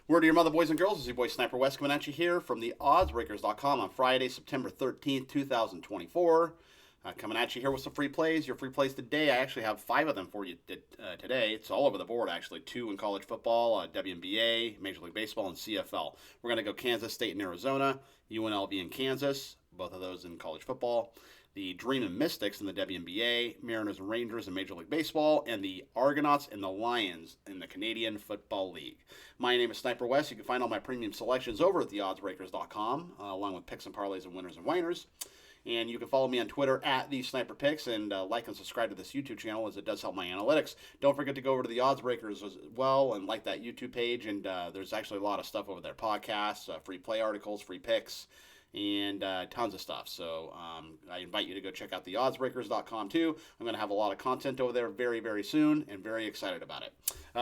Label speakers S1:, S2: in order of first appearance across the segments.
S1: Word to your mother, boys and girls. This is your boy Sniper Wes coming at you here from the oddsbreakers.com on Friday, September 13th, 2024. Coming at you here with some free plays. Your free plays today, I actually have 5 of them for you today. It's all over the board, actually. 2 in college football, WNBA, Major League Baseball, and CFL. We're going to go Kansas State and Arizona, UNLV and Kansas, both of those in college football. The Dream and Mystics in the WNBA, Mariners and Rangers in Major League Baseball, and the Argonauts and the Lions in the Canadian Football League. My name is Sniper Wes. You can find all my premium selections over at theoddsbreakers.com, along with picks and parlays and winners and whiners. And you can follow me on Twitter at TheSniperPicks and like and subscribe to this YouTube channel as it does help my analytics. Don't forget to go over to the Odds Breakers as well and like that YouTube page. And there's actually a lot of stuff over there. Podcasts, free play articles, free picks, and tons of stuff. So I invite you to go check out the oddsbreakers.com too. I'm going to have a lot of content over there very, very soon and very excited about it.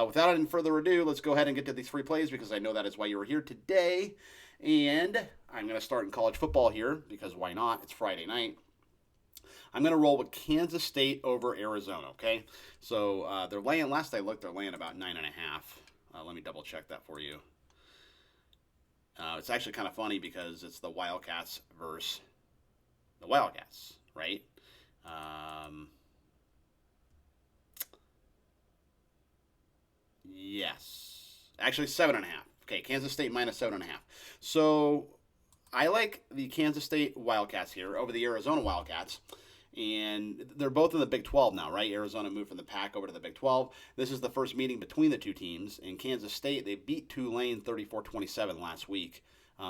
S1: Without any further ado, let's go ahead and get to these free plays because I know that is why you were here today. And I'm going to start in college football here because why not? It's Friday night. I'm going to roll with Kansas State over Arizona, okay? So they're laying, last I looked, they're laying about 9.5. Let me double check that for you. It's actually kind of funny because it's the Wildcats versus the Wildcats, right? Yes. Actually, 7.5. Okay, Kansas State minus 7.5. So I like the Kansas State Wildcats here over the Arizona Wildcats. And they're both in the Big 12 now, right? Arizona moved from the Pac over to the Big 12. This is the first meeting between the two teams. In Kansas State, they beat Tulane 34-27 last week.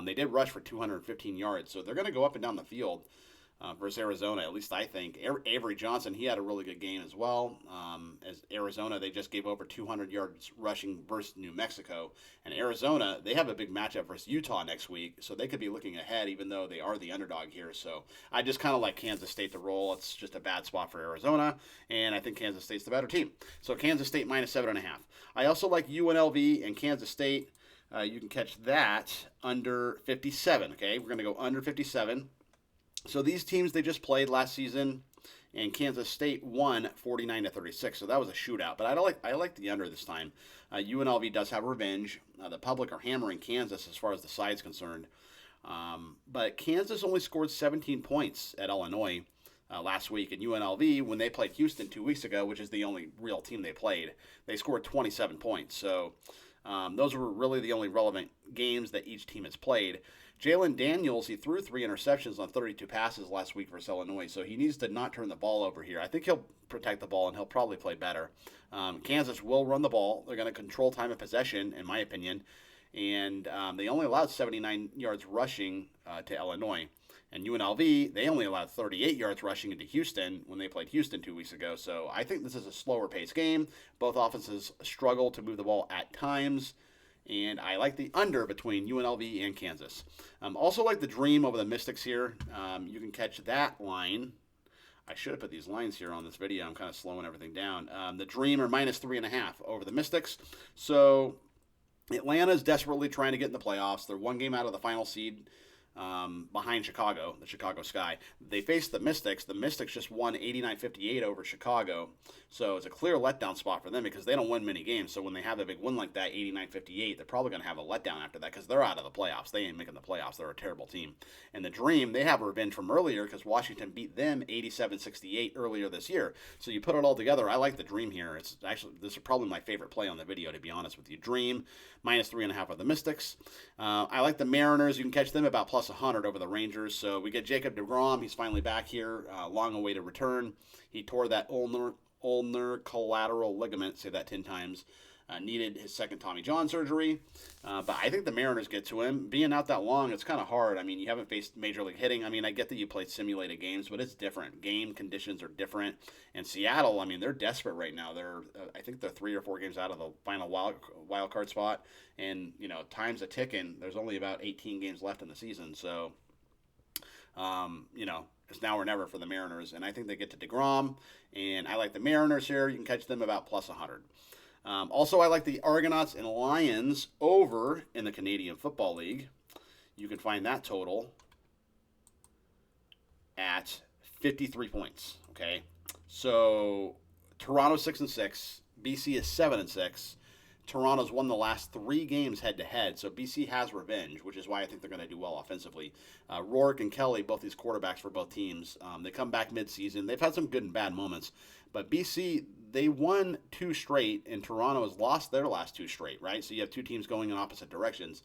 S1: They did rush for 215 yards, so they're going to go up and down the field versus Arizona, at least I think. Avery Johnson, he had a really good game as well. As Arizona, they just gave over 200 yards rushing versus New Mexico. And Arizona, they have a big matchup versus Utah next week, so they could be looking ahead even though they are the underdog here. So I just kind of like Kansas State to roll. It's just a bad spot for Arizona, and I think Kansas State's the better team. So Kansas State minus 7.5. I also like UNLV and Kansas State. You can catch that under 57, okay? We're going to go under 57. So these teams, they just played last season, and Kansas State won 49-36. So that was a shootout. But I like the under this time. UNLV does have revenge. The public are hammering Kansas as far as the side's concerned. But Kansas only scored 17 points at Illinois last week. And UNLV, when they played Houston 2 weeks ago, which is the only real team they played, they scored 27 points. So those were really the only relevant games that each team has played. Jalen Daniels, he threw 3 interceptions on 32 passes last week versus Illinois, so he needs to not turn the ball over here. I think he'll protect the ball, and he'll probably play better. Kansas will run the ball. They're going to control time of possession, in my opinion, and they only allowed 79 yards rushing to Illinois. And UNLV, they only allowed 38 yards rushing into Houston when they played Houston 2 weeks ago. So I think this is a slower paced game. Both offenses struggle to move the ball at times. And I like the under between UNLV and Kansas. Also like the Dream over the Mystics here. You can catch that line. I should have put these lines here on this video. I'm kind of slowing everything down. The Dream are minus 3.5 over the Mystics. So Atlanta is desperately trying to get in the playoffs. They're one game out of the final seed. Behind Chicago, the Chicago Sky. They faced the Mystics. The Mystics just won 89-58 over Chicago. So it's a clear letdown spot for them because they don't win many games. So when they have a big win like that, 89-58, they're probably going to have a letdown after that because they're out of the playoffs. They ain't making the playoffs. They're a terrible team. And the Dream, they have revenge from earlier because Washington beat them 87-68 earlier this year. So you put it all together. I like the Dream here. It's actually, this is probably my favorite play on the video, to be honest with you. Dream, minus 3.5 of the Mystics. I like the Mariners. You can catch them about plus 100 over the Rangers. So we get Jacob deGrom. He's finally back here. Long awaited return. He tore that ulnar collateral ligament. Say that 10 times. Needed his second Tommy John surgery. But I think the Mariners get to him. Being out that long, it's kind of hard. I mean, you haven't faced major league hitting. I mean, I get that you played simulated games, but it's different. Game conditions are different. And Seattle, I mean, they're desperate right now. I think they're 3 or 4 games out of the final wild card spot. And, you know, time's a ticking. There's only about 18 games left in the season. So, you know, it's now or never for the Mariners. And I think they get to deGrom. And I like the Mariners here. You can catch them about plus 100. Also, I like the Argonauts and Lions over in the Canadian Football League. You can find that total at 53 points. Okay, so Toronto 6-6, BC is 7-6, Toronto's won the last 3 games head-to-head, so BC has revenge, which is why I think they're going to do well offensively. Rourke and Kelly, both these quarterbacks for both teams, they come back mid-season. They've had some good and bad moments, but BC, they won 2 straight, and Toronto has lost their last 2 straight, right? So you have 2 teams going in opposite directions.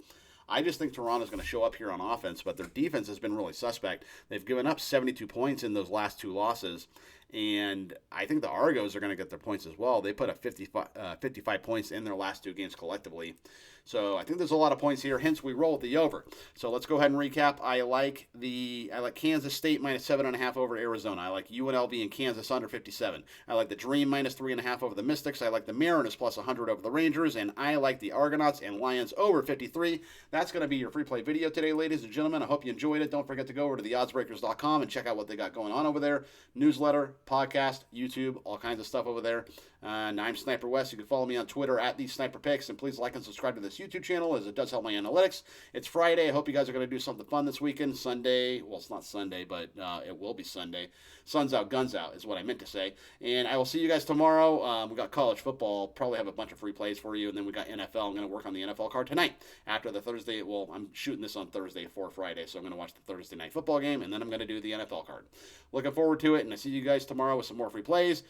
S1: I just think Toronto's going to show up here on offense, but their defense has been really suspect. They've given up 72 points in those last 2 losses, and I think the Argos are going to get their points as well. They put up 55 points in their last 2 games collectively. So I think there's a lot of points here. Hence, we roll with the over. So let's go ahead and recap. I like Kansas State minus 7.5 over Arizona. I like UNLV and Kansas under 57. I like the Dream minus 3.5 over the Mystics. I like the Mariners plus 100 over the Rangers, and I like the Argonauts and Lions over 53. That's going to be your free play video today, ladies and gentlemen. I hope you enjoyed it. Don't forget to go over to theoddsbreakers.com and check out what they got going on over there. Newsletter, podcast, YouTube, all kinds of stuff over there. And I'm Sniper Wes. You can follow me on Twitter at @TheSniperPicks, and please like and subscribe to this YouTube channel as it does help my analytics. It's Friday. I hope you guys are going to do something fun this weekend. Sunday, well, it's not Sunday, but it will be Sunday. Sun's out, guns out is what I meant to say. And I will see you guys tomorrow. We got college football. Probably have a bunch of free plays for you, and then we got NFL. I'm going to work on the NFL card tonight after the Thursday. Well, I'm shooting this on Thursday for Friday, so I'm going to watch the Thursday night football game, and then I'm going to do the NFL card. Looking forward to it, and I see you guys tomorrow with some more free plays.